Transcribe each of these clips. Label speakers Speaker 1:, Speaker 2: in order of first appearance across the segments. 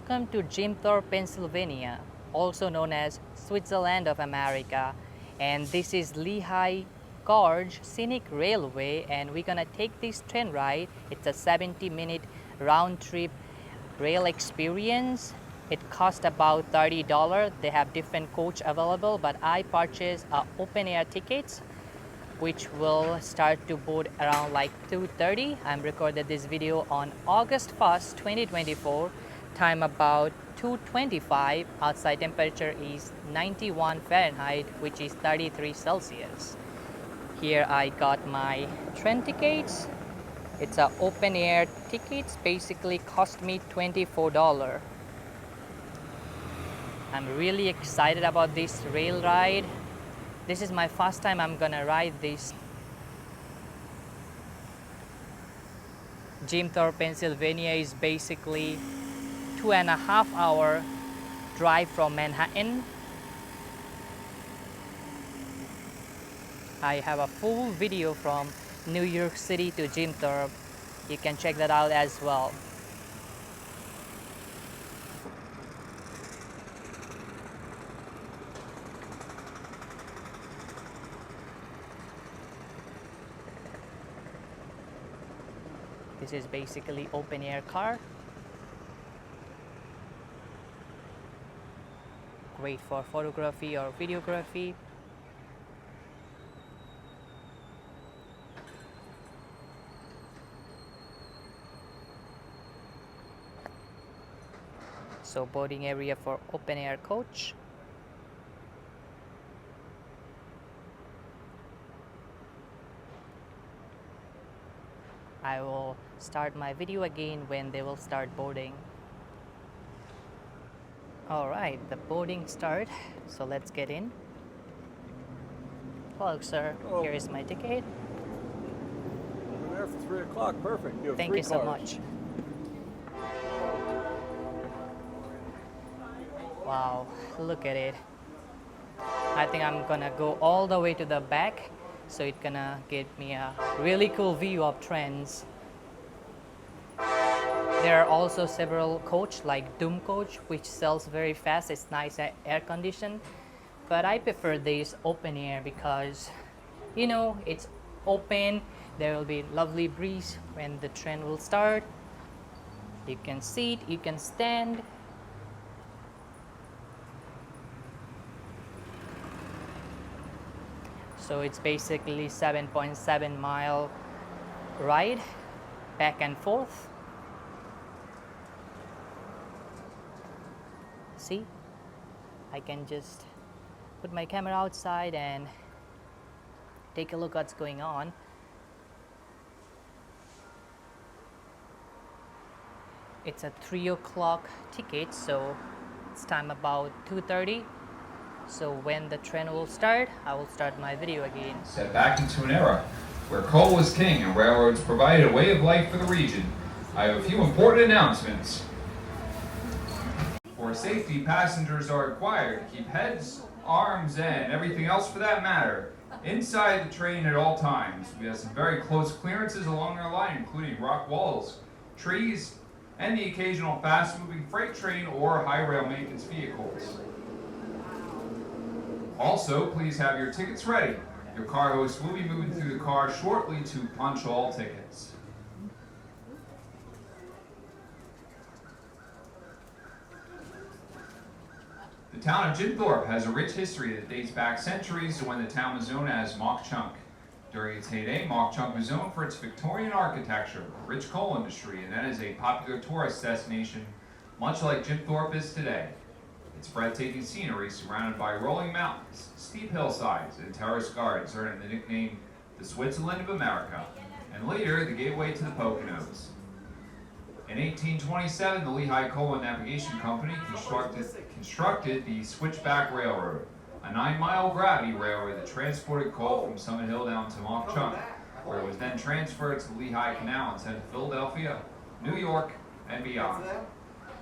Speaker 1: Welcome to Jim Thorpe, Pennsylvania, also known as Switzerland of America. And this is Lehigh Gorge Scenic Railway, and we're gonna take this train ride. It's a 70-minute round trip rail experience. It costs about $30. They have different coach available, but I purchased open air tickets which will start to board around like 2:30. I'm recorded this video on August 1st, 2024. Time about 2:25. Outside temperature is 91 Fahrenheit, which is 33 Celsius. Here I got my train tickets. It's a open air tickets, basically cost me $24. I'm really excited about this rail ride. This is my first time I'm gonna ride this. Jim Thorpe, Pennsylvania is basically 2.5 hour drive from Manhattan. I have a full video from New York City to Jim Thorpe. You can check that out as well. This is basically open air car. Great for photography or videography. So boarding area for open air coach. I will start my video again when they will start boarding. Alright, the boarding start, so let's get in. Hello sir, Here is my ticket.
Speaker 2: We're there for 3 o'clock, perfect. You have
Speaker 1: Thank
Speaker 2: three
Speaker 1: you so
Speaker 2: cars.
Speaker 1: much. Wow, look at it. I think I'm gonna go all the way to the back, so it's gonna give me a really cool view of trains. There are also several coach like Doom coach, which sells very fast. It's nice air conditioned, but I prefer this open air because you know it's open. There will be lovely breeze when the train will start. You can sit, you can stand. So it's basically 7.7 mile ride back and forth. See, I can just put my camera outside and take a look what's going on. It's a 3 o'clock ticket, so it's time about 2:30. So when the train will start, I will start my video again.
Speaker 3: Set back into an era where coal was king and railroads provided a way of life for the region. I have a few important announcements. For safety, passengers are required to keep heads, arms, and everything else for that matter inside the train at all times. We have some very close clearances along our line, including rock walls, trees, and the occasional fast-moving freight train or high rail maintenance vehicles. Also, please have your tickets ready. Your car host will be moving through the car shortly to punch all tickets. The town of Jim Thorpe has a rich history that dates back centuries to when the town was known as Mauch Chunk. During its heyday, Mauch Chunk was known for its Victorian architecture, rich coal industry, and that is a popular tourist destination, much like Jim Thorpe is today. Its breathtaking scenery, surrounded by rolling mountains, steep hillsides, and terraced gardens, earned the nickname the Switzerland of America, and later the gateway to the Poconos. In 1827, the Lehigh Coal and Navigation Company constructed the Switchback Railroad, a 9-mile gravity railroad that transported coal from Summit Hill down to Mauch Chunk, where it was then transferred to the Lehigh Canal and sent to Philadelphia, New York, and beyond.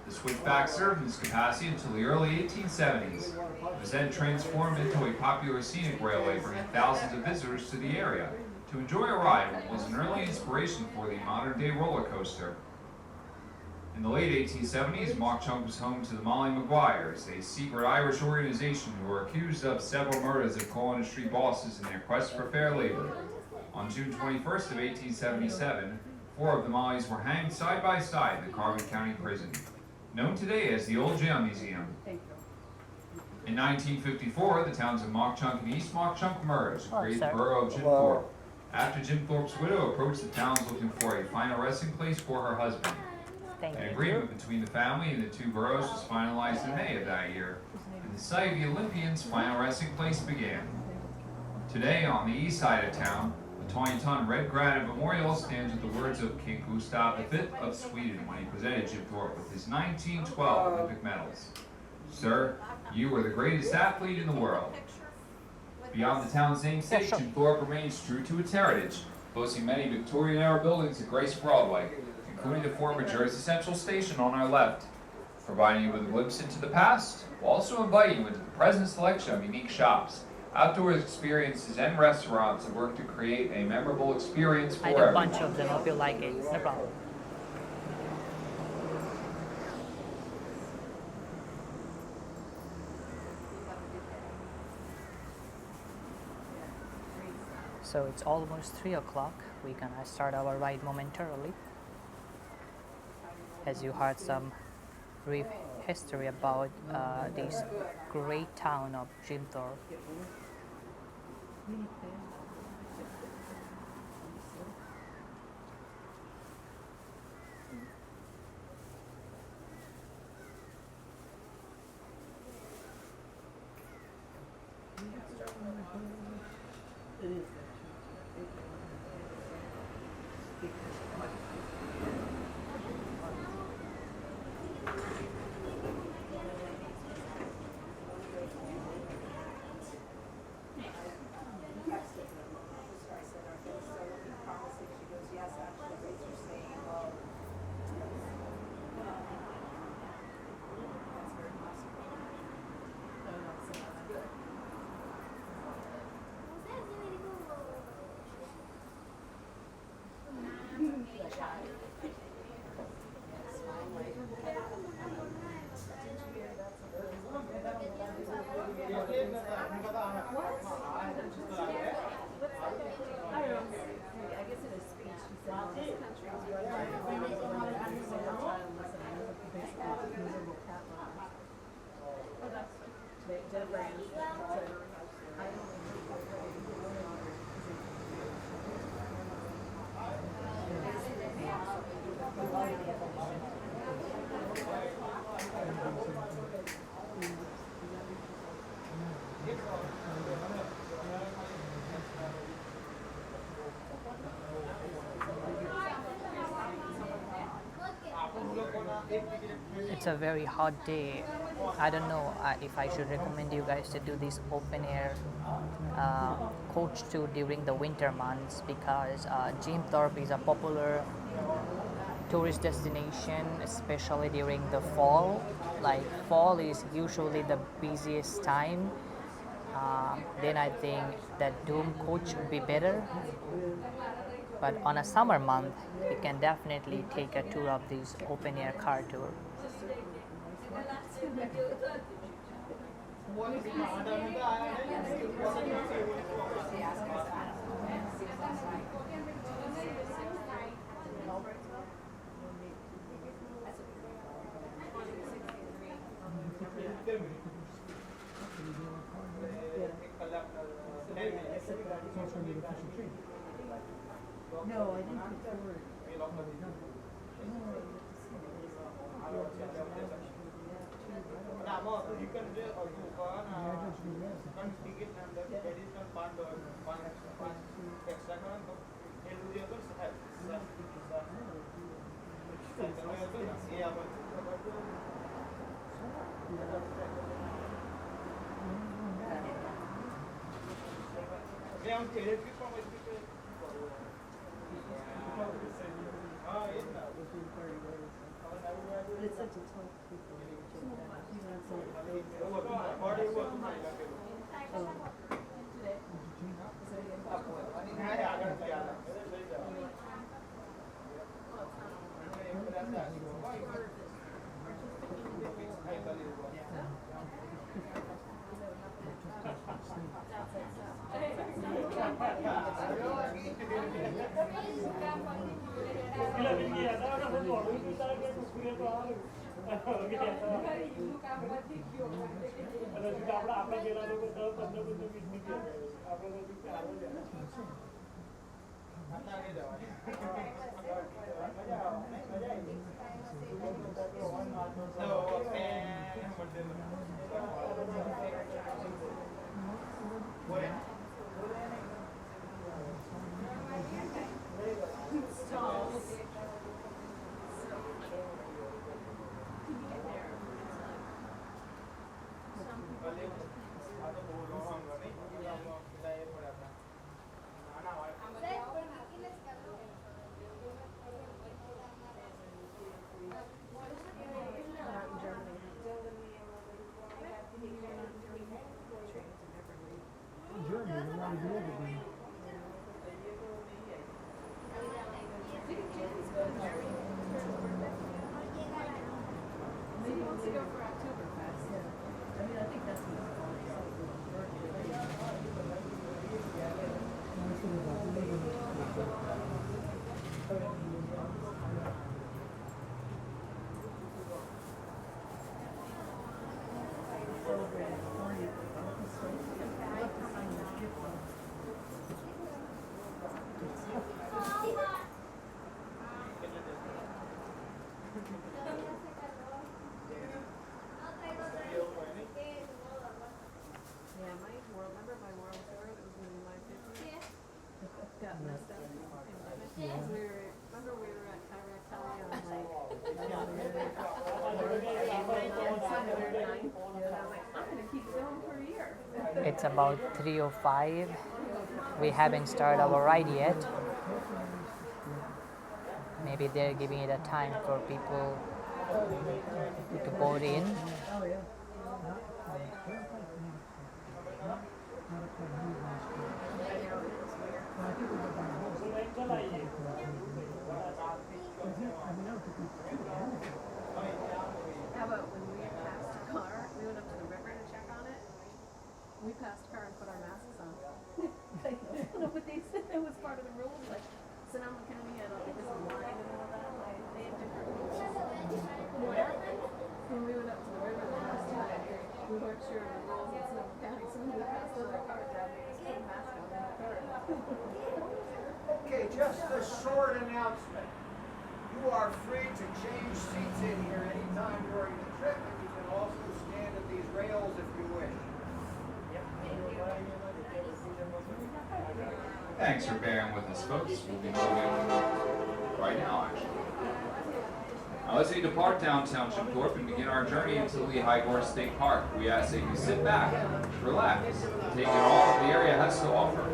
Speaker 3: The Switchback served in this capacity until the early 1870s. It was then transformed into a popular scenic railway, bringing thousands of visitors to the area to enjoy a ride. It was an early inspiration for the modern-day roller coaster. In the late 1870s, Mock Chunk was home to the Molly Maguires, a secret Irish organization who were accused of several murders of coal industry bosses in their quest for fair labor. On June 21st of 1877, 4 of the Mollys were hanged side by side in the Carbon County Prison, known today as the Old Jail Museum. In 1954, the towns of Mock Chunk and East Mock Chunk merged to create the borough of Jim Thorpe. After Jim Thorpe's widow approached the towns looking for a final resting place for her husband. An agreement between the family and the 2 boroughs was finalized in May of that year, and the site of the Olympians' final resting place began. Today, on the east side of town, the 20-ton red granite memorial stands with the words of King Gustav V of Sweden when he presented Jim Thorpe with his 1912 Olympic medals. Sir, you were the greatest athlete in the world. Beyond the town's namesake, Jim Thorpe remains true to its heritage, boasting many Victorian-era buildings that grace Broadway, including the former Jersey Central station on our left, providing you with a glimpse into the past, while also inviting you into the present selection of unique shops, outdoor experiences, and restaurants that work to create a memorable experience for everyone.
Speaker 1: I have a bunch of them. Hope you like it. No problem. So it's almost 3 o'clock. We're gonna start our ride momentarily. As you heard some brief history about this great town of Jim Thorpe. It's a very hot day. I don't know if I should recommend you guys to do this open air coach tour during the winter months, because Jim Thorpe is a popular tourist destination, especially during the fall. Like fall is usually the busiest time. Then I think that Doom coach would be better. But on a summer month, you can definitely take a tour of this open air car tour.
Speaker 4: No, I didn't put forward. But it's such a tough people. Maybe wants to go for Oktoberfest. I mean, I think that's what it's called. Yeah, my world, remember my world tour that was in my 50s? Got messed up in the pandemic. Yeah. Remember we were at Kayak Kelly on like, and I was like, I'm gonna keep going for a year.
Speaker 1: It's about 3:05. We haven't started our ride yet. Maybe they're giving it a time for people to board in.
Speaker 4: Oh, yeah. How about when we passed a car, we went up to the river to check on it. We passed a car and put our masks on. No, but they said that was part of the rules. Like Sonoma County had all this line and all that. Like, they had different rules. What happened? When we went up to the river the last time, we weren't sure of the rules in Sonoma County, so we passed all our cars out. They just put a mask on in the car.
Speaker 5: Okay, just a short announcement. You are free to change seats in here anytime during the trip, and you can also stand at these rails if you wish.
Speaker 3: Thanks for bearing with us, folks. We'll be moving right now, actually. Now, as we depart downtown Jim Thorpe and begin our journey into the Lehigh Gorge State Park, we ask that you sit back, relax, and take in all that the area has to offer.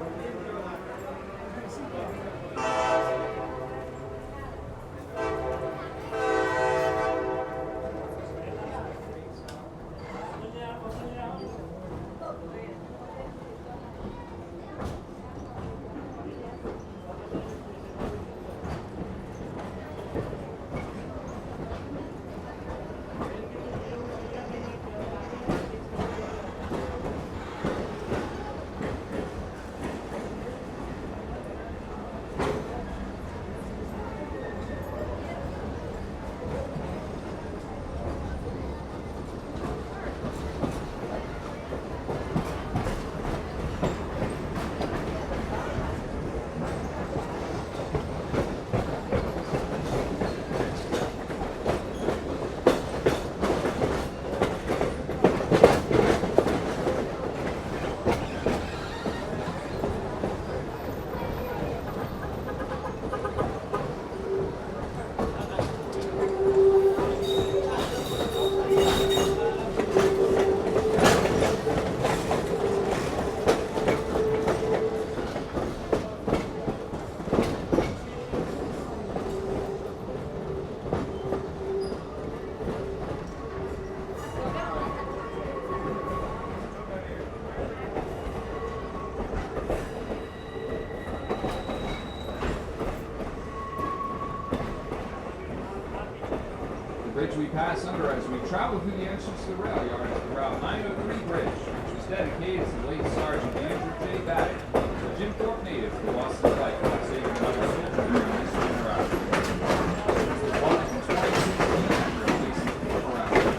Speaker 3: Bridge we pass under as we travel through the entrance to the rail yard is the Route 903 bridge, which was dedicated to the late Sergeant Andrew J. Baddock, a Jim Thorpe native who lost his life while saving another soldier during this route. It was the one from 2016 after releasing the Thorpe route.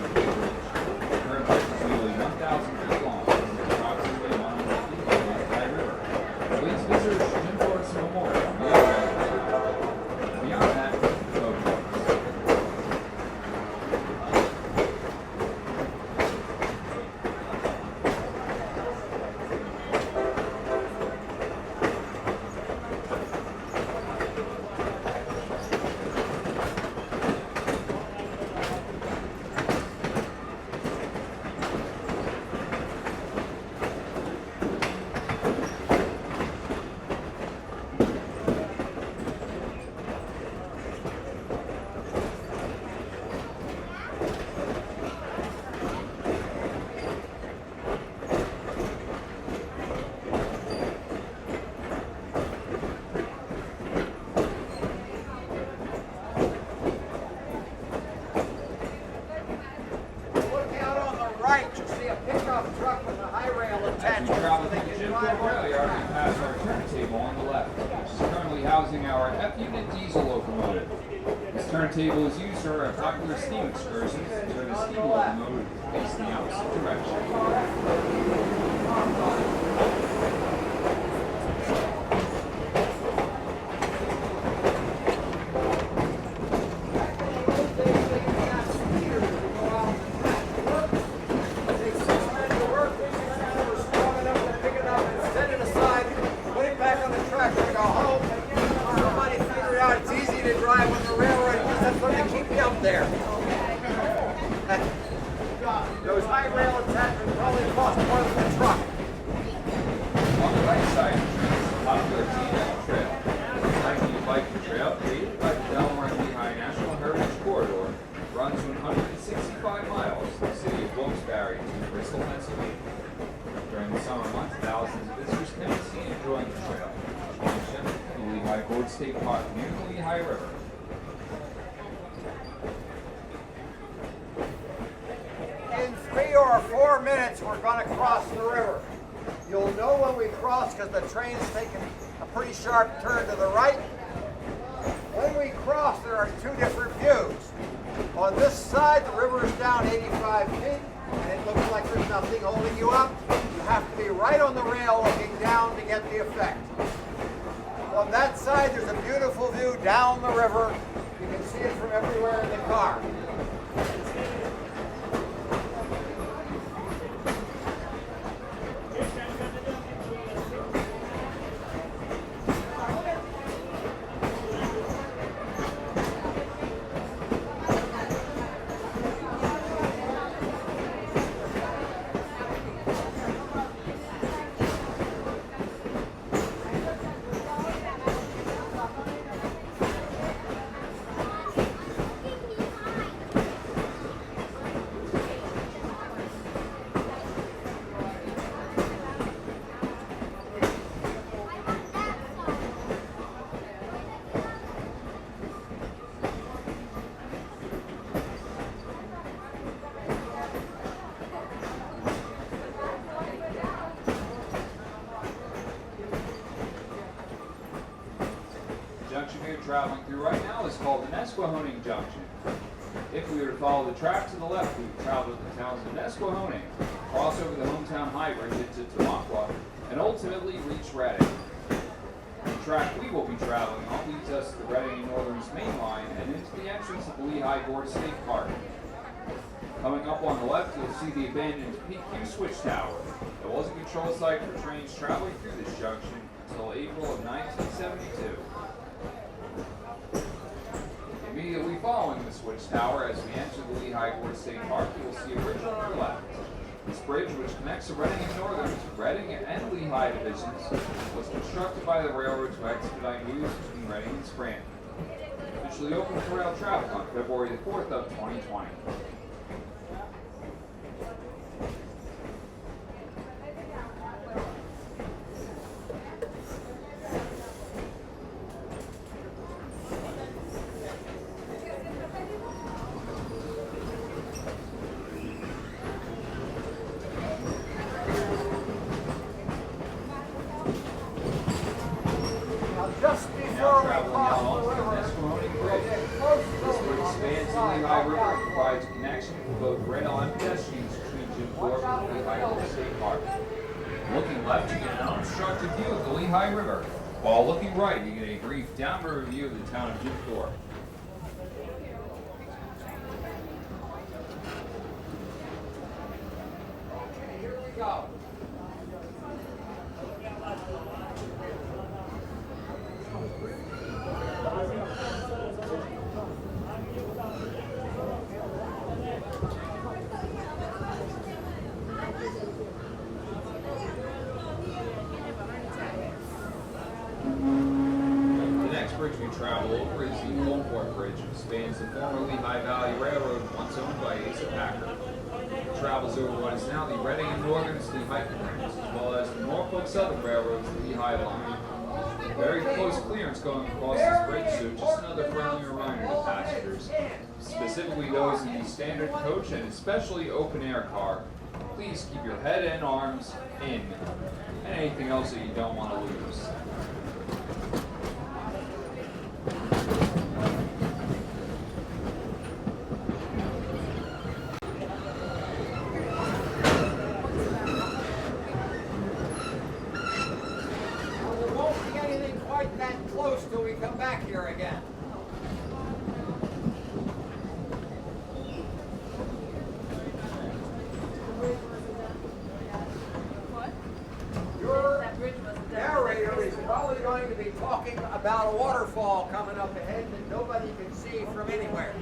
Speaker 5: pickup truck with a high rail
Speaker 3: As
Speaker 5: attached
Speaker 3: we
Speaker 5: to
Speaker 3: travel
Speaker 5: it, they
Speaker 3: through the
Speaker 5: can
Speaker 3: Jim
Speaker 5: drive
Speaker 3: Thorpe rail
Speaker 5: on.
Speaker 3: yard, we pass our turntable on the left, which is currently housing our F-unit diesel locomotive. This turntable is used for our popular steam excursions to turn the steam locomotive facing the opposite direction.
Speaker 5: Those high rail attachments probably cost more than the truck.
Speaker 3: On the right side of the trail is the popular T&L Trail. Hiking biking trail created by the Delaware and Lehigh National Heritage Corridor runs 165 miles from the city of Wilkes-Barre to Bristol, Pennsylvania. During the summer months, thousands of visitors can be seen enjoying the trail. The Lehigh Gorge State Park near the Lehigh River.
Speaker 5: In 3 or 4 minutes, we're going to cross the river. You'll know when we cross because the train's taking a pretty sharp turn to the right. When we cross, there are 2 different views. On this side, the river is down 85 feet, and it looks like there's nothing holding you up. You have to be right on the rail looking down to get the effect. On that side, there's a beautiful view down the river. You can see it from everywhere in the car.
Speaker 3: Junction we are traveling through right now is called the Nesquehoning Junction. If we were to follow the track to the left, we would travel to the towns of Nesquehoning, cross over the hometown high bridge into Tamaqua, and ultimately reach Reading. The track we will be traveling on leads us to the Reading and Northern's main line and into the entrance of the Lehigh Gorge State Park. Coming up on the left, you'll see the abandoned PQ switch tower. It was a control site for trains traveling through this junction until April of 1972. Immediately following the switch tower, as we enter the Lehigh Gorge State Park, you will see a bridge on our left. This bridge, which connects the Reading and Northern to Reading and Lehigh divisions, was constructed by the railroad to expedite moves between Reading and Scranton. Officially opened for rail traffic on February the 4th of 2020.
Speaker 5: Just before we cross the river, we'll get close to
Speaker 3: This bridge spans the Lehigh River and provides a connection for both rail and pedestrians between Jim Thorpe and the Lehigh Gorge State Park. Looking left, you get an unobstructed view of the Lehigh River, while looking right, you get a brief downriver view of the town of Jim Thorpe.
Speaker 5: Okay, here we go.
Speaker 3: The next bridge we travel over is the Longport Bridge, which spans the former Lehigh Valley Railroad, once owned by Asa Packard. It travels over what is now the Reading and Northern's Lehigh clearance, as well as the Norfolk Southern Railroad's Lehigh line. Very close clearance going across this bridge, so just another friendly reminder to passengers, specifically those in the standard coach and especially open air car, please keep your head and arms in, and anything else that you don't want to lose.
Speaker 5: There won't be anything quite that close till we come back here again. Your narrator is probably going to be talking about a waterfall coming up ahead that nobody can see from anywhere.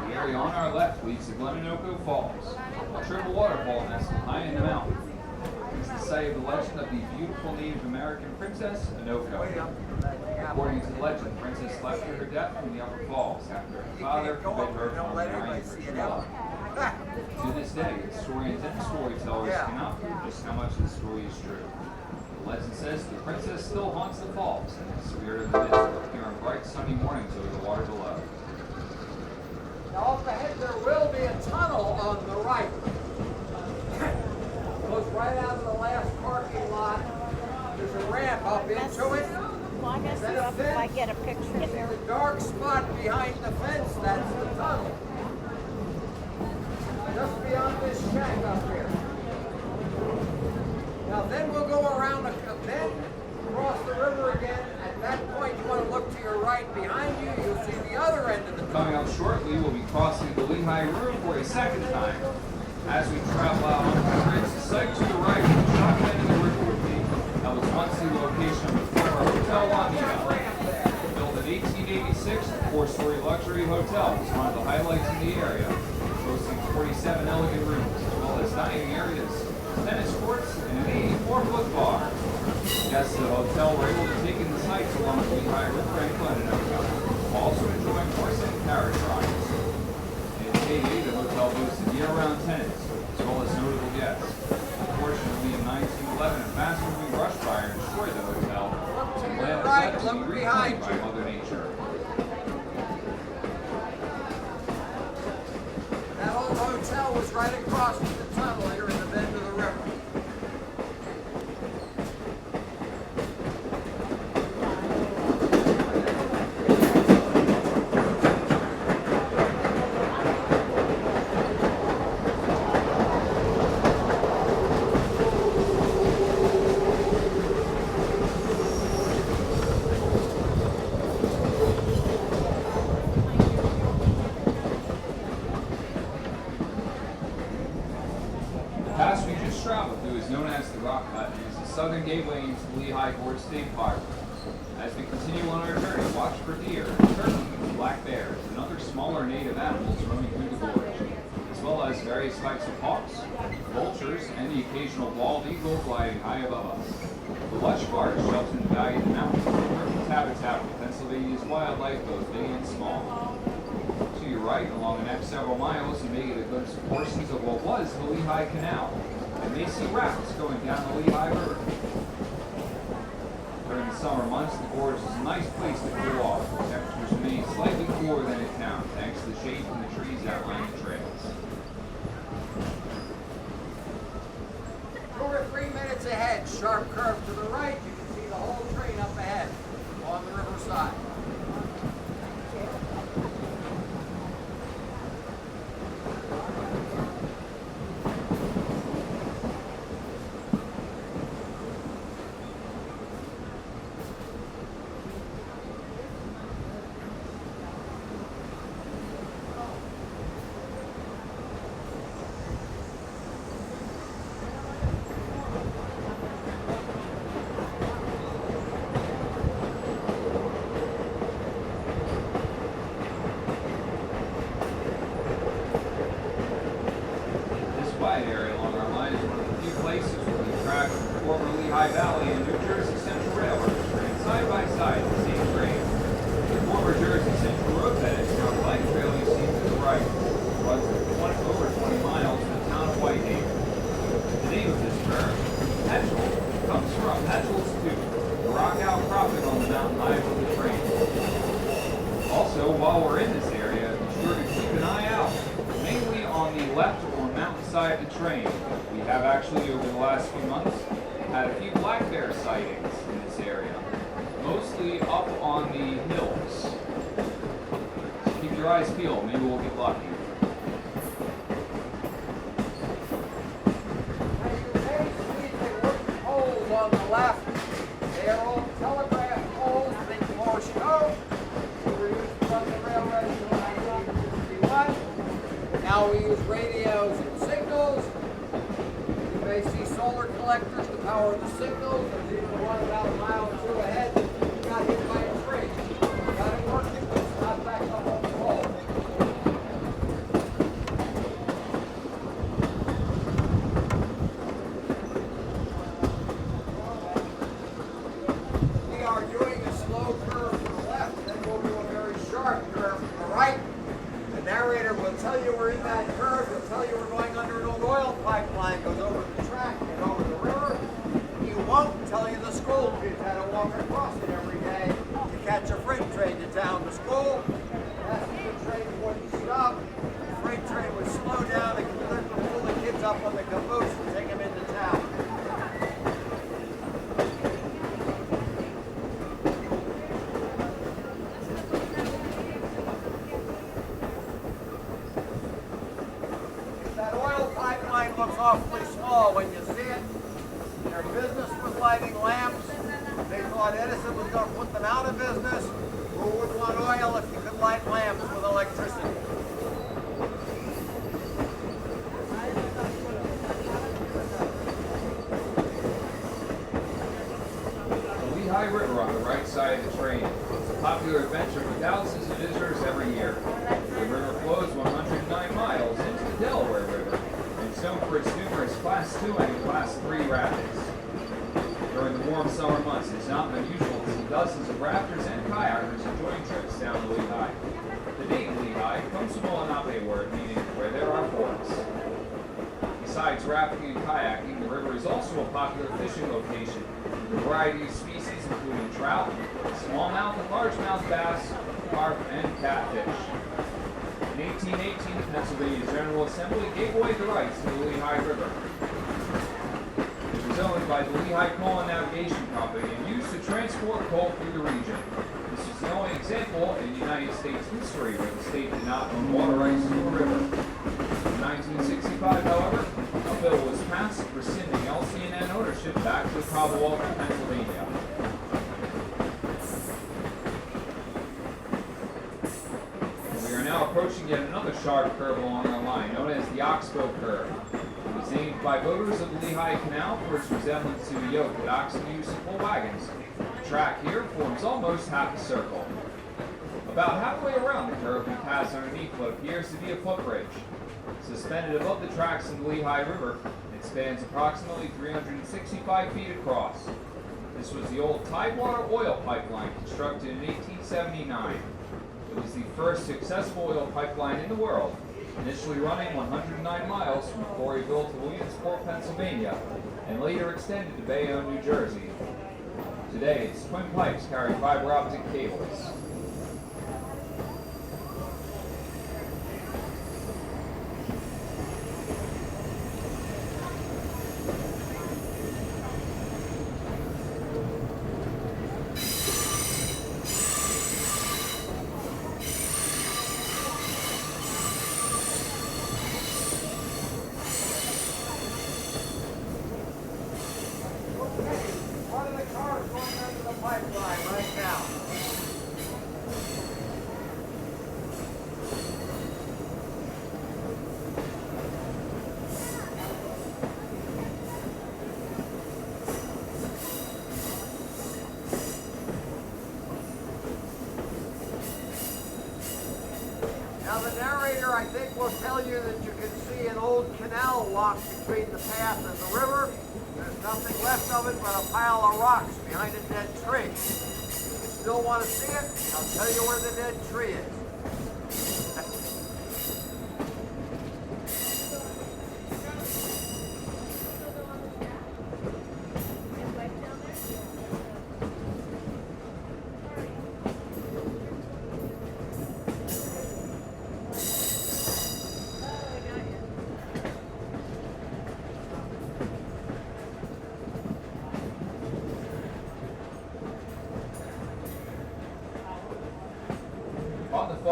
Speaker 3: The area on our left leads to Glenanoco Falls, a triple waterfall nestled high in the mountain. It's the site of the legend of the beautiful Native American princess, Anoco. According to the legend, Princess left to her death from the upper falls after her father forbid her from marrying for true love. To this day, historians and storytellers cannot prove just how much of the story is true. The legend says the princess still haunts the falls, and the spirit of the mist will appear on bright sunny mornings over the water below.
Speaker 5: Now up ahead there will be a tunnel on the right. Goes right out of the last parking lot. There's a ramp up into it.
Speaker 6: Well, I guess if I get a picture
Speaker 5: See
Speaker 6: there.
Speaker 5: the dark spot behind the fence, that's the tunnel. Just beyond this shack up here. Now then we'll go around, then cross the river again. At that point you want to look to your right. Behind you, you'll see the other end of the tunnel.
Speaker 3: Coming up shortly, we'll be crossing the Lehigh River for a second time. As we travel out on the bridge, the site to the right, the shop end of the river would be that was once the location of the former Hotel Lafayette. Built in 1886, the four-story luxury hotel was one of the highlights in the area, boasting 47 elegant rooms, as well as dining areas, tennis courts, and an 84-foot bar. Guests of the hotel were able to take in the sights along the Lehigh River and Glenanoco, also enjoying horse and carriage rides. In its heyday, the hotel boasted year-round tenants, as well as notable guests. Unfortunately, in 1911, a fast-moving brush fire destroyed the hotel, and land was left to be reclaimed by Mother Nature.
Speaker 5: That old hotel was right across from the tunnel here in the bend of the river.
Speaker 3: The pass we just traveled through is known as the Rock Cut and is the southern gateway into the Lehigh Gorge State Park. As we continue on our journey, watch for deer, turkeys, black bears, and other smaller native animals roaming through the gorge, as well as various types of hawks, vultures, and the occasional bald eagle gliding high above us. The lush forest shelters the valley of the mountains is a perfect habitat for Pennsylvania's wildlife, both big and small. To your right, along the next several miles, you may get a glimpse of portions of what was the Lehigh Canal, and may see rafts going down the Lehigh River. During the summer months, the gorge is a nice place to cool off. Temperatures remain slightly cooler than in town, thanks to the shade from the trees outlining the trails.
Speaker 5: 2 or 3 minutes ahead, sharp curve to the right, you can see the whole train up ahead on the riverside.
Speaker 3: Area along our line is one of the few places where the tracks from the former Lehigh Valley and New Jersey Central Railroad ran side by side in the same train. The former Jersey Central Road bed is now the light trail you see to the right. It runs over 20 miles to the town of Whitehaven. The name of this term, Hetchel, comes from Hetchel's Tooth, the rock outcropping on the mountain high above the train. Also, while we're in this area, be sure to keep an eye out, mainly on the left or mountain side side of the train. We have actually, over the last few months, had a few black bear sightings in this area, mostly up on the hills. So keep your eyes peeled, maybe we'll get lucky.
Speaker 5: Poles on the left, they are all telegraph poles, big Morse code. They were used from the railroad until 1951. Now we use radios and signals. You may see solar collectors to power the signals. There's even one about a mile or two ahead that got hit by a tree. Got it working, but it's not back up on the pole. We are doing a slow curve to the left, then we'll do a very sharp curve to the right. The narrator will tell you we're in that curve. He'll tell you we're going under an old oil pipeline, goes over the track and over the river. He won't tell you the school kids had to walk across it every day to catch a freight train to town to school. Passenger train wouldn't stop. The freight train would slow down and pull the kids up on the caboose and take them into town. That oil pipeline looks awfully small when you see it. Their business was lighting lamps. They thought Edison was going to put them out of business. Who would want oil if you could light lamps with electricity?
Speaker 3: The Lehigh River on the right side of the train. It's a popular adventure for thousands of visitors every year. The river flows 109 miles into the Delaware River and is known for its numerous Class 2 and Class 3 rapids. During the warm summer months, it is not unusual to see dozens of rafters and kayakers enjoying trips down the Lehigh. The name Lehigh comes from a Lenape word meaning where there are forks. Besides rafting and kayaking, the river is also a popular fishing location with a variety of species including trout, smallmouth and largemouth bass, carp, and catfish. In 1818, the Pennsylvania General Assembly gave away the rights to the Lehigh River. It was owned by the Lehigh Coal and Navigation Company and used to transport coal through the region. This is the only example in United States history where the state did not own water rights to a river. In 1965, however, a bill was passed rescinding LC&N ownership back to the Commonwealth of Pennsylvania. We are now approaching yet another sharp curve along our line, known as the Oxbow Curve. It was named by voters of the Lehigh Canal for its resemblance to a yoke that oxen use to pull wagons. The track here forms almost half a circle. About halfway around the curve, we pass underneath what appears to be a footbridge. Suspended above the tracks in the Lehigh River, it spans approximately 365 feet across. This was the old Tidewater oil pipeline constructed in 1879. It was the first successful oil pipeline in the world, initially running 109 miles from Quarryville to Williamsport, Pennsylvania, and later extended to Bayonne, New Jersey. Today, its twin pipes carry fiber optic cables.
Speaker 5: One of the cars going under the pipeline right now. Now the narrator, I think, will tell you that you can see an old canal lock between the path and the river. There's nothing left of it but a pile of rocks behind a dead tree. If you still want to see it, I'll tell you where the dead tree is.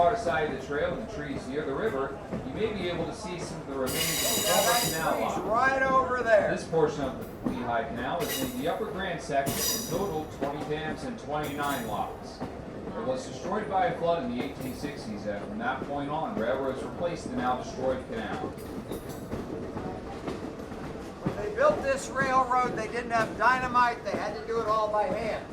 Speaker 3: far side of the trail and the trees near the river, you may be able to see some of the remains of the former canal
Speaker 5: He's
Speaker 3: lot.
Speaker 5: right over there.
Speaker 3: This portion of the Lehigh Canal is in the upper Grand section, in total 20 dams and 29 locks. It was destroyed by a flood in the 1860s, and from that point on, railroads replaced the now destroyed canal.
Speaker 5: When they built this railroad, they didn't have dynamite. They had to do it all by hand.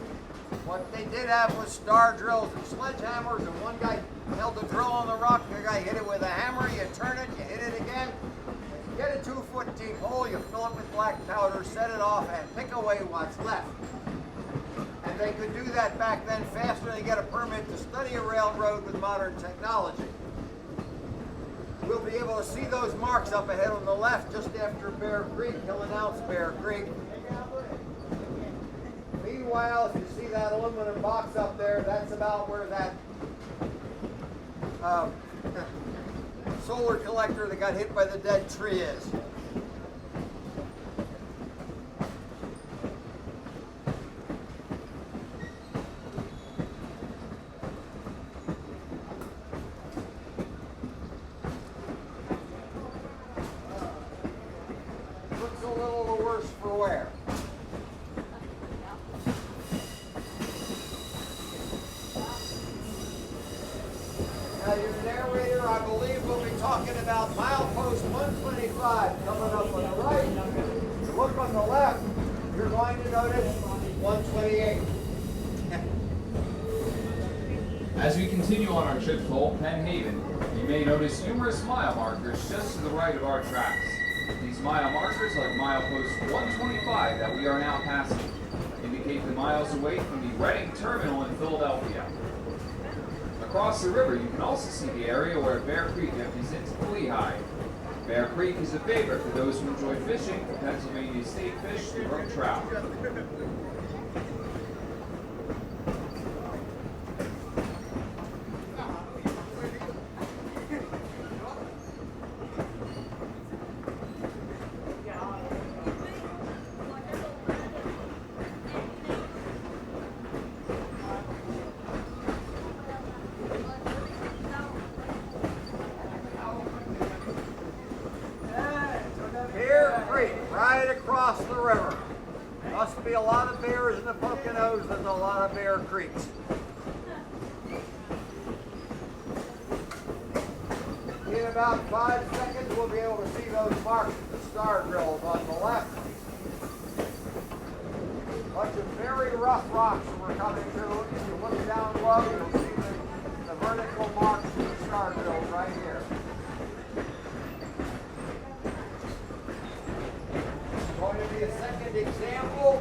Speaker 5: What they did have was star drills and sledgehammers, and one guy held the drill on the rock, the other guy hit it with a hammer, you turn it, you hit it again. You get a 2-foot deep hole, you fill it with black powder, set it off, and pick away what's left. And they could do that back then faster than they get a permit to study a railroad with modern technology. We'll be able to see those marks up ahead on the left just after Bear Creek. He'll announce Bear Creek. Meanwhile, if you see that aluminum box up there, that's about where that solar collector that got hit by the dead tree is. Looks a little the worse for wear. Now your narrator, I believe, will be talking about milepost 125 coming up on the right. If you look on the left, you're going to notice 128.
Speaker 3: As we continue on our trip to Old Penn Haven, you may notice numerous mile markers just to the right of our tracks. These mile markers, like milepost 125 that we are now passing, indicate the miles away from the Reading Terminal in Philadelphia. Across the river, you can also see the area where Bear Creek empties into the Lehigh. Bear Creek is a favorite for those who enjoy fishing for Pennsylvania state fish, the brook trout.
Speaker 5: Bear Creek, right across the river. Must be a lot of bears in the Poconos. There's a lot of Bear Creeks. In about 5 seconds, we'll be able to see those marks with the star drills on the left. Bunch of very rough rocks that we're coming through. If you look down low, you'll see the vertical marks with the star drills right here. Going to be a second example.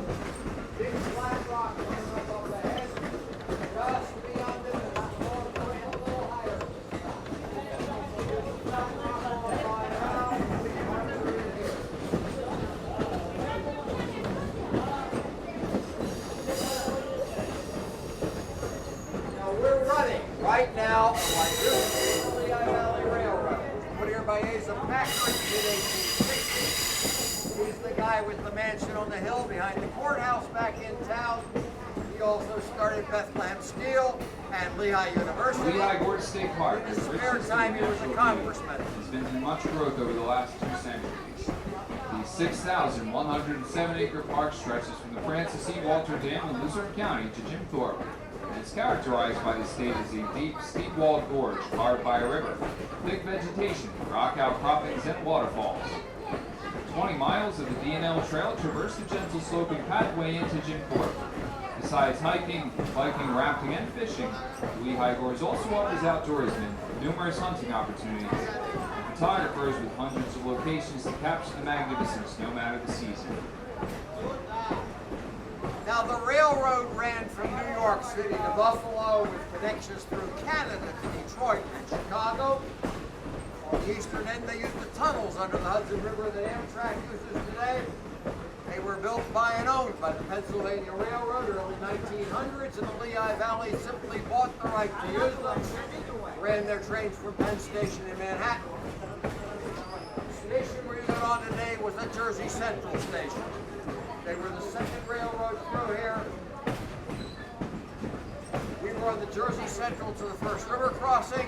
Speaker 5: Big flat rock coming up ahead. Just beyond it, and I'm going to a little higher. Now we're running right now like this is the Lehigh Valley Railroad. Put here by Asa Packard in 1860. He's the guy with the mansion on the hill behind the courthouse back in town. He also started Bethlehem Steel and Lehigh University.
Speaker 3: Lehigh Gorge State Park.
Speaker 5: In his spare time, he was a congressman.
Speaker 3: Has been through much growth over the last 2 centuries. The 6,107-acre park stretches from the Francis E. Walter Dam in Luzerne County to Jim Thorpe, and it's characterized by the state as a deep, steep-walled gorge carved by a river, thick vegetation, rock outcroppings, and waterfalls. 20 miles of the D&L Trail traverse the gentle sloping pathway into Jim Thorpe. Besides hiking, biking, rafting, and fishing, the Lehigh Gorge also offers outdoorsmen numerous hunting opportunities and photographers with hundreds of locations to capture the magnificence no matter the season.
Speaker 5: Now the railroad ran from New York City to Buffalo with connections through Canada to Detroit and Chicago. On the eastern end, they used the tunnels under the Hudson River that Amtrak uses today. They were built by and owned by the Pennsylvania Railroad early 1900s, and the Lehigh Valley simply bought the right to use them, ran their trains from Penn Station in Manhattan. The station we're using on today was the Jersey Central Station. They were the second railroad through here. We were on the Jersey Central to the first river crossing.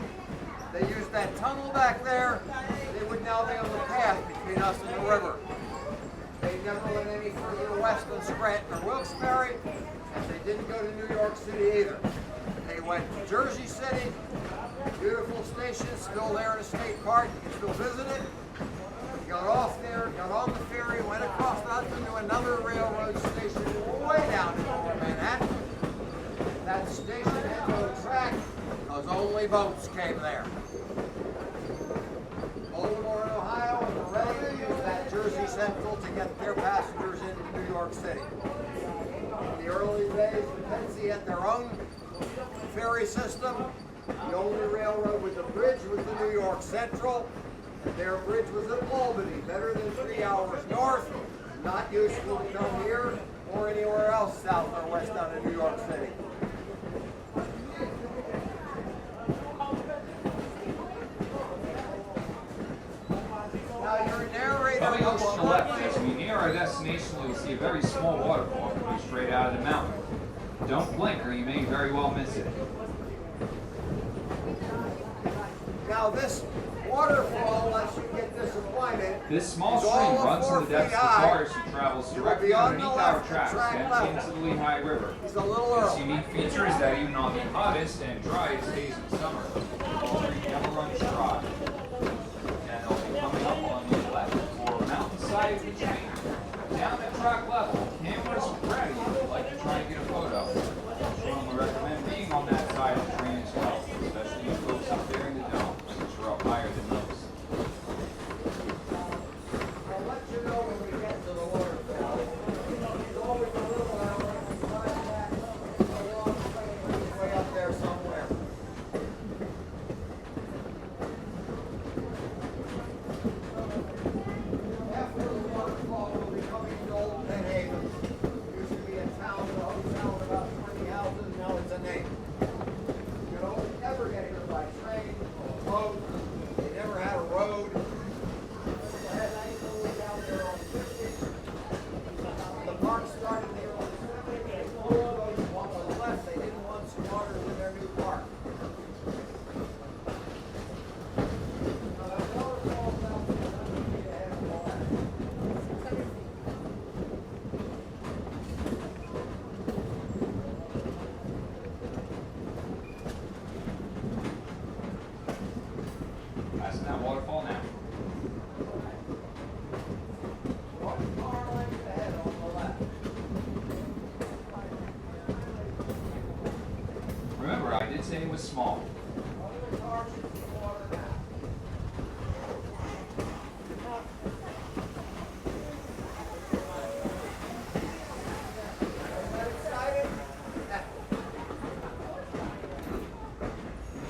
Speaker 5: they used that tunnel back there, they would now be on the path between us and the river. They never went any further west than Scranton or Wilkes-Barre, and they didn't go to New York City either. They went to Jersey City, beautiful station, still there in the state park, you can still visit it. Got off there, got on the ferry, went across the Hudson to another railroad station way down in lower Manhattan. That station had no track because only boats came there. Baltimore and Ohio and Lorraine used that Jersey Central to get their passengers into New York City. In the early days, Tennessee had their own ferry system. The only railroad with a bridge was the New York Central. And their bridge was at Albany, better than 3 hours north, not useful to come here or anywhere else south or west out of New York City. Now your narrator
Speaker 3: Coming up
Speaker 5: goes
Speaker 3: on the left, as we near our destination, you'll see a very small waterfall coming straight out of the mountain. Don't blink or you may very well miss it.
Speaker 5: Now this waterfall, unless you get disappointed,
Speaker 3: This small
Speaker 5: is
Speaker 3: stream
Speaker 5: all of
Speaker 3: runs
Speaker 5: 4
Speaker 3: in the depths
Speaker 5: feet
Speaker 3: of the
Speaker 5: high.
Speaker 3: forest and travels
Speaker 5: It will
Speaker 3: directly
Speaker 5: be on
Speaker 3: underneath
Speaker 5: the
Speaker 3: our
Speaker 5: left,
Speaker 3: tracks,
Speaker 5: track
Speaker 3: empty
Speaker 5: left.
Speaker 3: into the Lehigh River.
Speaker 5: He's a little
Speaker 3: Its
Speaker 5: early.
Speaker 3: unique feature is that even on the hottest and driest days in summer, all three never runs dry. And they'll be coming up on the left or mountainside of the train. Down at track level, cameras ready if you'd like to try and get a photo. Strongly recommend being on that side of the train as well, especially you folks up there in the dome, since you're up higher than most.
Speaker 5: I'll let you know when we get to the waterfall. There's always a little island beside that. A long train way up there somewhere. After the waterfall, we'll be coming to Old Penn Haven. Used to be a town, a hotel with about 20 houses, now it's a name. You don't ever get here by train or boat. They never had a road. They had nice little down there on 50. The park started in the early 70s. They closed those. One was left. They didn't want squatters in their new park. Now, that waterfall's about 600 feet ahead of all that.
Speaker 3: Passing that waterfall now.
Speaker 5: One car length ahead on the left.
Speaker 3: Remember, I did say it was small.
Speaker 5: Other cars should be water now. Everybody excited?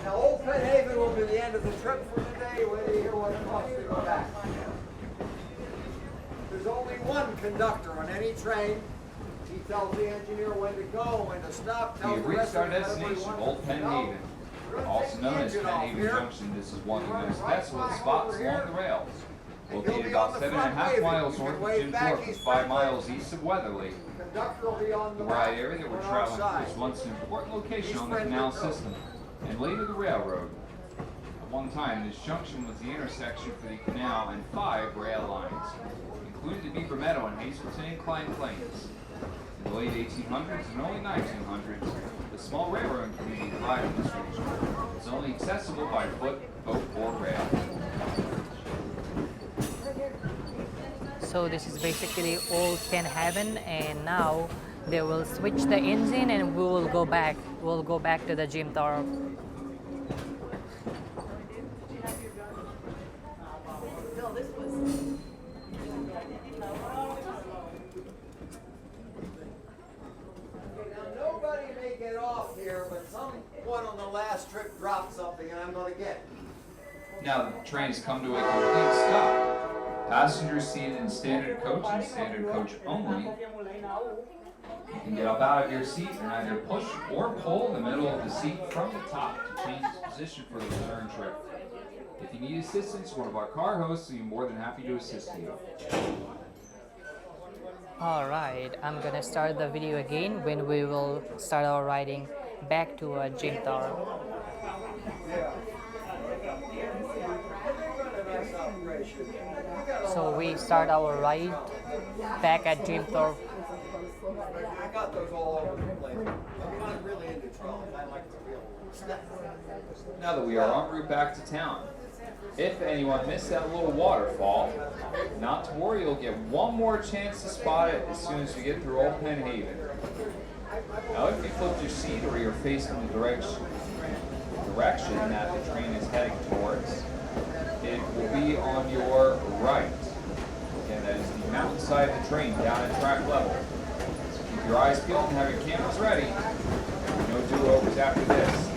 Speaker 5: Now, Old Penn Haven will be the end of the trip for today. Wait till you hear what it costs to go back. There's only one conductor on any train. He tells the engineer when to go, when to stop,
Speaker 3: We
Speaker 5: tells
Speaker 3: have
Speaker 5: the
Speaker 3: reached
Speaker 5: rest
Speaker 3: our
Speaker 5: of them where
Speaker 3: destination,
Speaker 5: he wants
Speaker 3: Old
Speaker 5: them
Speaker 3: Penn
Speaker 5: to go.
Speaker 3: Haven.
Speaker 5: We're gonna
Speaker 3: Also
Speaker 5: take
Speaker 3: known
Speaker 5: the
Speaker 3: as
Speaker 5: engine
Speaker 3: Penn
Speaker 5: off
Speaker 3: Haven
Speaker 5: here.
Speaker 3: Junction, this is one of the
Speaker 5: Run
Speaker 3: most
Speaker 5: right
Speaker 3: desolate
Speaker 5: back
Speaker 3: spots
Speaker 5: over
Speaker 3: along
Speaker 5: here.
Speaker 3: the rails.
Speaker 5: He'll
Speaker 3: Located
Speaker 5: be on
Speaker 3: about
Speaker 5: the
Speaker 3: 7.5
Speaker 5: front waving.
Speaker 3: miles
Speaker 5: You
Speaker 3: north
Speaker 5: can
Speaker 3: of
Speaker 5: wave
Speaker 3: Jim
Speaker 5: back,
Speaker 3: Thorpe,
Speaker 5: he's
Speaker 3: 5
Speaker 5: friendly.
Speaker 3: miles east of Weatherly.
Speaker 5: Conductor will be on
Speaker 3: The
Speaker 5: the
Speaker 3: wide
Speaker 5: right.
Speaker 3: area that we're
Speaker 5: on our
Speaker 3: traveling
Speaker 5: side.
Speaker 3: through was once an important location
Speaker 5: He's
Speaker 3: on the
Speaker 5: friendly
Speaker 3: canal
Speaker 5: too.
Speaker 3: system, and later the railroad. At one time, this junction was the intersection for the canal and 5 rail lines, including the Beaver Meadow and Hazleton Inclined Plains. In the late 1800s and early 1900s, the small railroad community thrived in this region. It was only accessible by foot, boat, or rail.
Speaker 1: So this is basically Old Penn Haven, and now they will switch the engine and we will go back. We'll go back to the Jim Thorpe.
Speaker 5: Now, nobody may get off here, but someone on the last trip dropped something, and I'm going to get it.
Speaker 3: Now the train has come to a complete stop. Passengers seated in standard coach and standard coach only can get up out of your seat and either push or pull the middle of the seat from the top to change its position for the return trip. If you need assistance, one of our car hosts will be more than happy to assist you.
Speaker 1: Alright, I'm gonna start the video again when we will start our riding back to Jim Thorpe.
Speaker 5: Yeah.
Speaker 1: So we start our ride back at Jim Thorpe.
Speaker 5: I got those all over the place. I'm not really into trolls. I like to feel.
Speaker 3: Now that we are en route back to town, if anyone missed that little waterfall, not to worry, you'll get one more chance to spot it as soon as you get through Old Penn Haven. Now if you flip your seat or you're facing the direction that the train is heading towards, it will be on your right. Again, that is the mountainside of the train down at track level. So keep your eyes peeled and have your cameras ready. No do-overs after this.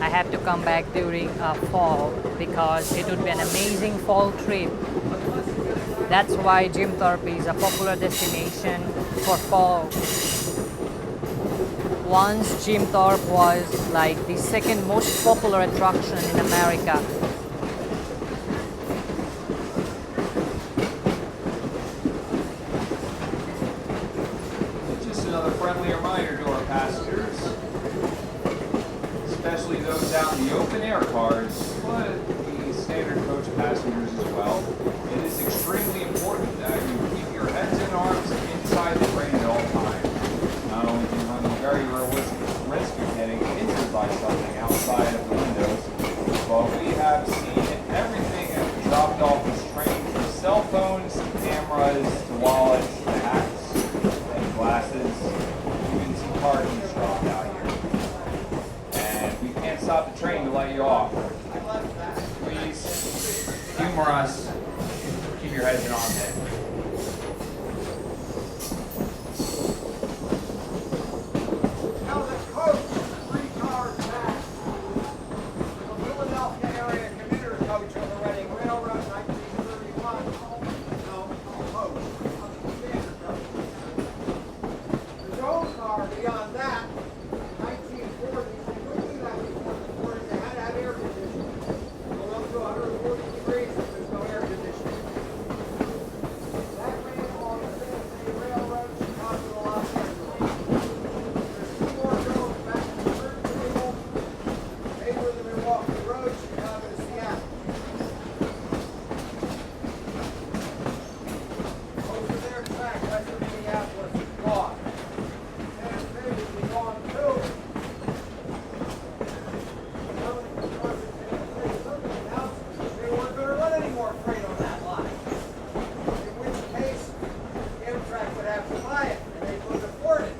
Speaker 1: I have to come back during fall because it would be an amazing fall trip. That's why Jim Thorpe is a popular destination for fall. Once Jim Thorpe was like the second most popular attraction in America.
Speaker 3: Just another friendly reminder to our passengers, especially those out in the open air cars, but the standard coach passengers as well. It is extremely important that you keep your heads and arms inside the train at all times. Not only do you run the very real risk of getting injured by something outside of the windows, but we have seen everything dropped off this train, from cell phones to cameras to wallets to hats and glasses, even some car keys dropped out here. And we can't stop the train to let you off. Please humor us. Keep your heads and arms in.
Speaker 5: Now the coach, 3 cars back. The Philadelphia area commuter coach of the Reading Railroad, 1931. No, coach. Standard coach. The Jones car beyond that, 1940. They couldn't do that before the 40s. They had to have air conditioning. Go up to 140 degrees if there's no air conditioning. That ran along the Santa Fe Railroad, Chicago to Los Angeles. There's 2 more Jones back in the third table. They were the Milwaukee Road, Chicago to Seattle. Over their track, west of Minneapolis, is gone. Santa Fe will be gone too. Some of the construction Santa Fe certainly announced they weren't going to run any more freight on that line. In which case, Amtrak would have to buy it, and they couldn't afford it.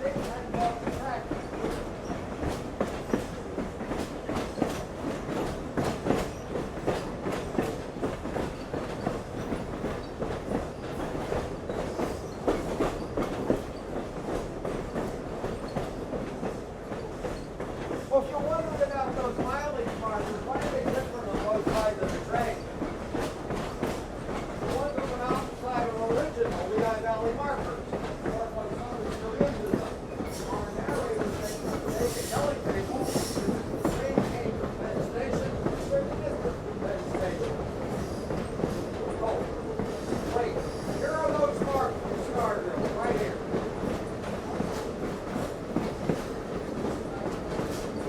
Speaker 5: They hadn't bought the track. Well, if you're wondering about those mileage markers, why are they different on both sides of the train? The ones on the mountainside are original Lehigh Valley markers. Or like some are still into them. Our narrator says that the naked telling table is the train came from Penn Station, where's the distance from Penn Station? Oh, wait, here are those markers from Starville, right here.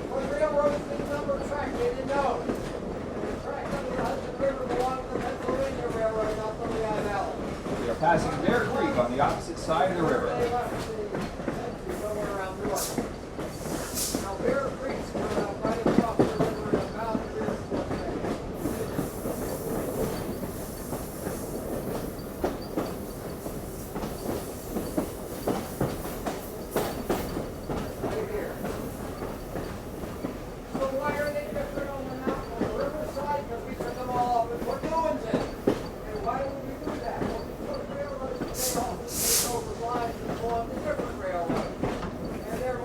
Speaker 5: When railroads didn't number track, they didn't know. The track under the Hudson River belonged to the Pennsylvania Railroad, not the Lehigh Valley.
Speaker 3: We are passing Bear Creek on the opposite side of the river.
Speaker 5: They left the somewhere around north. Now Bear Creek's right across the river and about here is what right here. So why are they different on the mountain, on the riverside? Because we took them all off and put new ones in. And why would we do that? Well, because railroads today often take over lines and go on to different railroads. And they're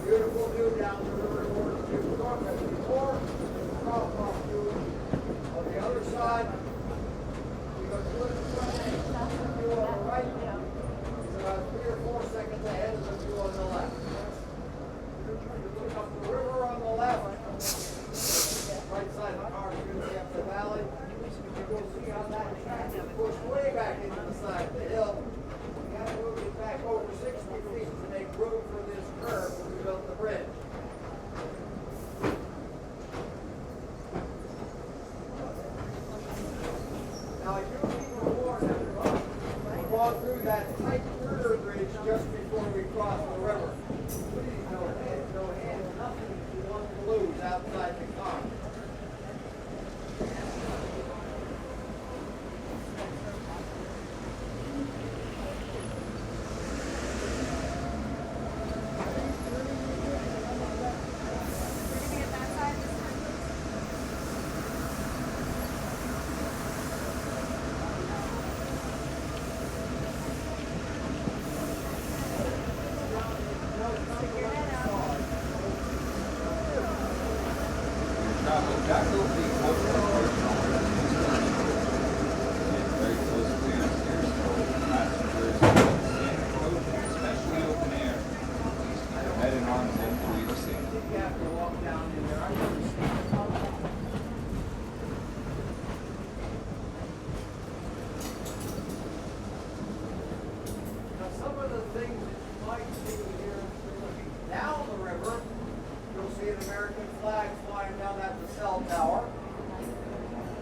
Speaker 5: Beautiful view down the river towards Jim Thorpe as before. Cross view on the other side. We go to the view on the right. It's about 3 or 4 seconds ahead of the view on the left. You look up the river on the left. Right side of the car is going to be up the valley. You will see how that track is pushed way back into the side of the hill. We had to move it back over 60 feet to make room for this curve when we built the bridge. Now, I do need to warn everyone, we've gone through that tight girder bridge just before we cross the river. Please, no hands, nothing you want to lose outside the car.
Speaker 3: Back over the coast very close to the upstairs, so passengers in the coach, especially open air, please keep your head and arms in for your safety.
Speaker 5: You have to walk down in there. I've never seen it. Now, some of the things that you might see here, looking down the river, you'll see an American flag flying down at the cell tower.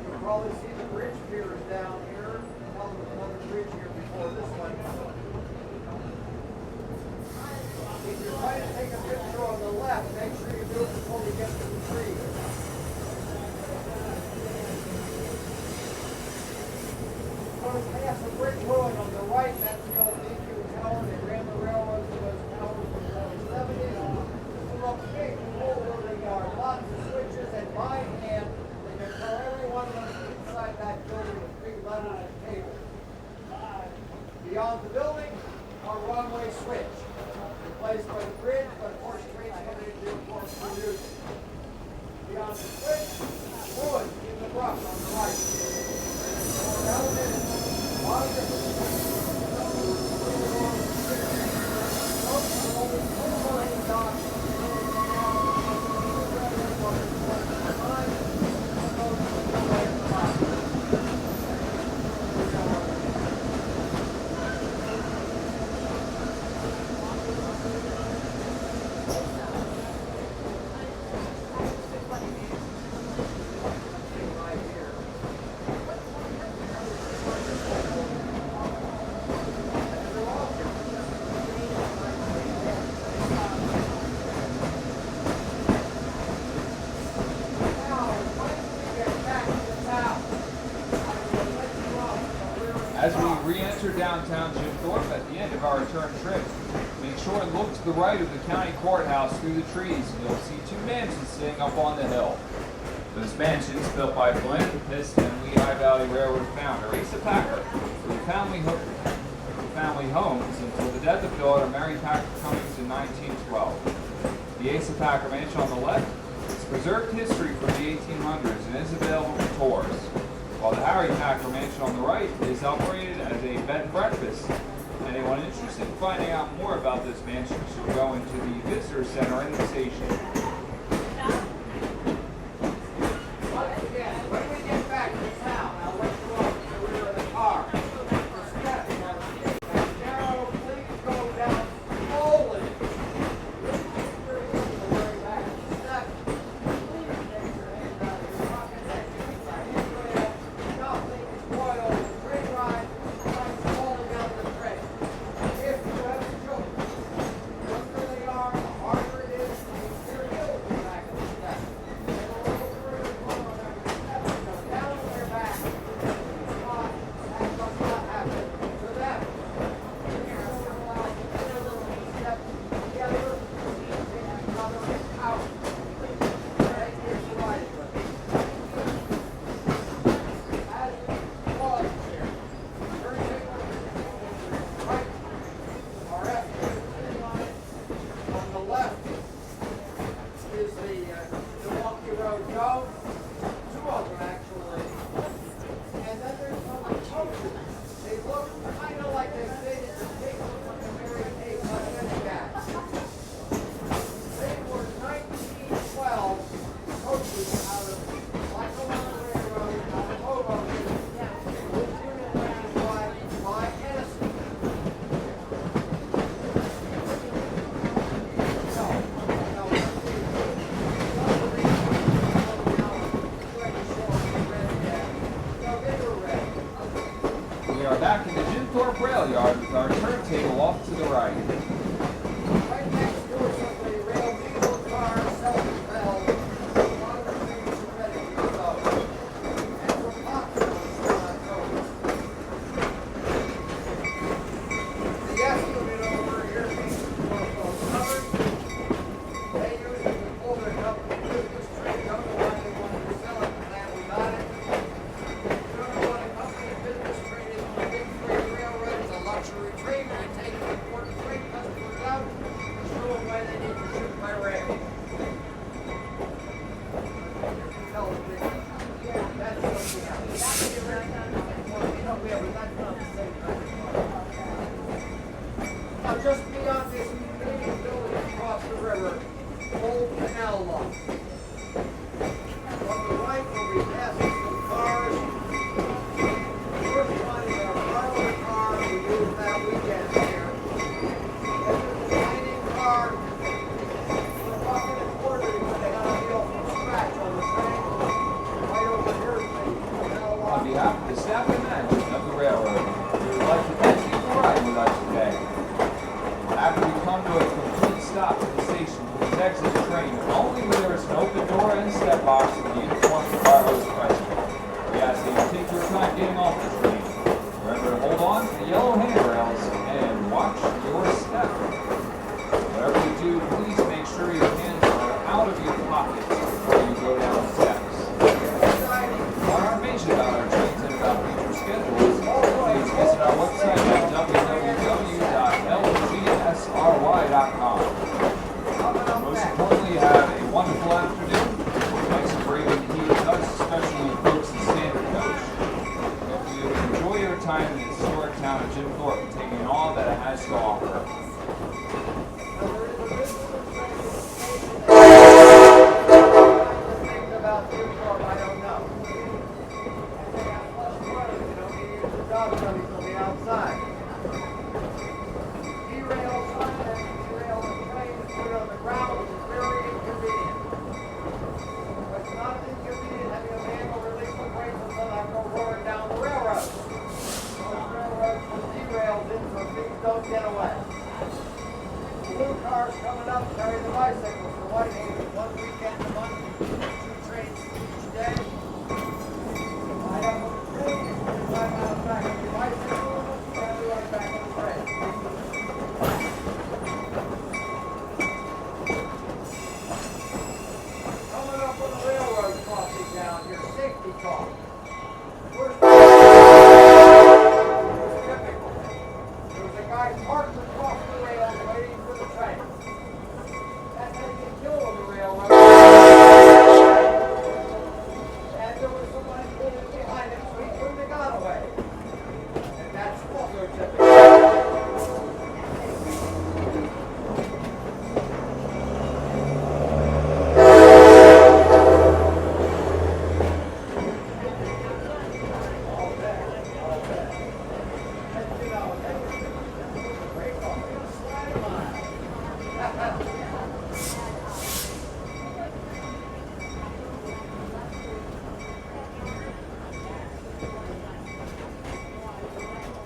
Speaker 5: You'll probably see the bridge piers down here. Well, there was another bridge here before this one. If you're trying to take a picture on the left, make sure you do it before we get to the trees. Going to pass a brick ruin on the right, that's the old DQ tower. They ran the railroad to those towers in the early 70s. It's a big hole where they are, lots of switches, and by hand, they can tell every one of them inside that building with big letters and cables. Beyond the building, our runway switch, replaced by the bridge, but of course trains coming into the port for use. Beyond the switch, ruin in the brush on the right. Down in it,
Speaker 3: As we re-enter downtown Jim Thorpe at the end of our return trip, make sure and look to the right of the county courthouse through the trees, and you'll see 2 mansions sitting up on the hill. Those mansions, built by philanthropist and Lehigh Valley Railroad founder Asa Packer, were family homes until the death of daughter Mary Packer Cummings in 1912. The Asa Packer Mansion on the left is preserved history from the 1800s and is available for tours, while the Harry Packer Mansion on the right is operated as a bed and breakfast. Anyone interested in finding out more about this mansion should go into the visitor center in the station.
Speaker 5: Once again, when we get back to town, I'll let you off to the rear of the car. The steps are narrow. Please go down slowly. The way back to the steps. Please take your hands out of your pockets as you inside handrail. Nothing is spoiled. The train ride is falling down the train. If you have children, the younger they are, the harder it is to experience
Speaker 3: We are back in the Jim Thorpe rail yard with our turntable off to the right.
Speaker 5: Right next door is the rail diesel car, self-propelled. A lot of the things are ready to go. And we're popular the estimate over here means covered. They usually pull their company business trade, otherwise they want to sell it, and we got it. You don't know what a company business trade is on a big freight railroad, it's a luxury train, they take the important freight customers out, and show them why they need to shoot by rail. Tell them that's something else. That's the that's not the same kind of now just beyond this meeting building across the river, Old Canal Lot. On the right will be passing some cars. First one is our parlor car we used that weekend here. This is the mining car. We're walking a quarter because they got a deal from scratch on the train. Right over here is the canal lot.
Speaker 3: On behalf of the staff and management of the railroad, we would like to thank you for riding with us today. After we come to a complete stop at the station, please exit the train only when there is an open door and step box with the uniformed car host present. We ask that you take your time getting off the train. Remember to hold on to the yellow handrails and watch your step. Whatever you do, please make sure your hands are out of your pockets before you go down the steps. For more information about our trains and about future schedules, please visit our website at www.lgsry.com. Most importantly, have a wonderful afternoon. Thanks for braving the heat with us, especially folks in standard coach. Hope you enjoy your time in the historic town of Jim Thorpe and taking in all that it has to offer.
Speaker 5: Things about Jim Thorpe I don't know. And they got plus money, you know, he uses the job money from the outside. Derail sign and derail the train and put it on the ground, which is very inconvenient. But it's not inconvenient having a manual release the brakes and let that go roaring down the railroad. Those railroads put derails in so things don't get away. Blue cars coming up carry the bicycles for Whitehaven, one weekend a month, 2 trains each day. I have on the train, 5 miles back on the bicycle, and we right back on the train. Coming up on the railroad crossing down here, safety talk. First, typical. There was a guy parked across the rails waiting for the train. That's how you get killed on the railroad. And there was somebody pulling behind him, so he couldn't have got away. And that's also typical.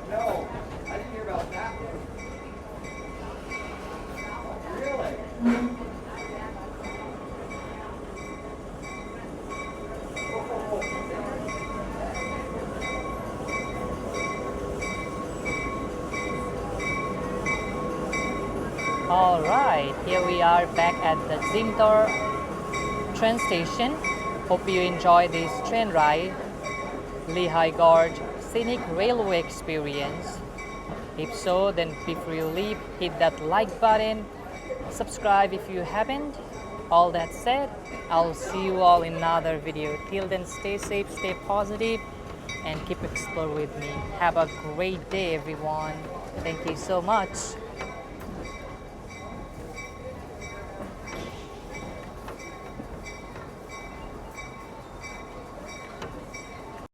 Speaker 5: No, I didn't hear about that one. Really?
Speaker 1: All right, here we are back at the Jim Thorpe train station. Hope you enjoy this train ride, Lehigh Gorge Scenic Railway experience. If so, then before you leave, hit that like button, subscribe if you haven't. All that said, I'll see you all in another video. Till then, stay safe, stay positive, and keep exploring with me. Have a great day, everyone. Thank you so much.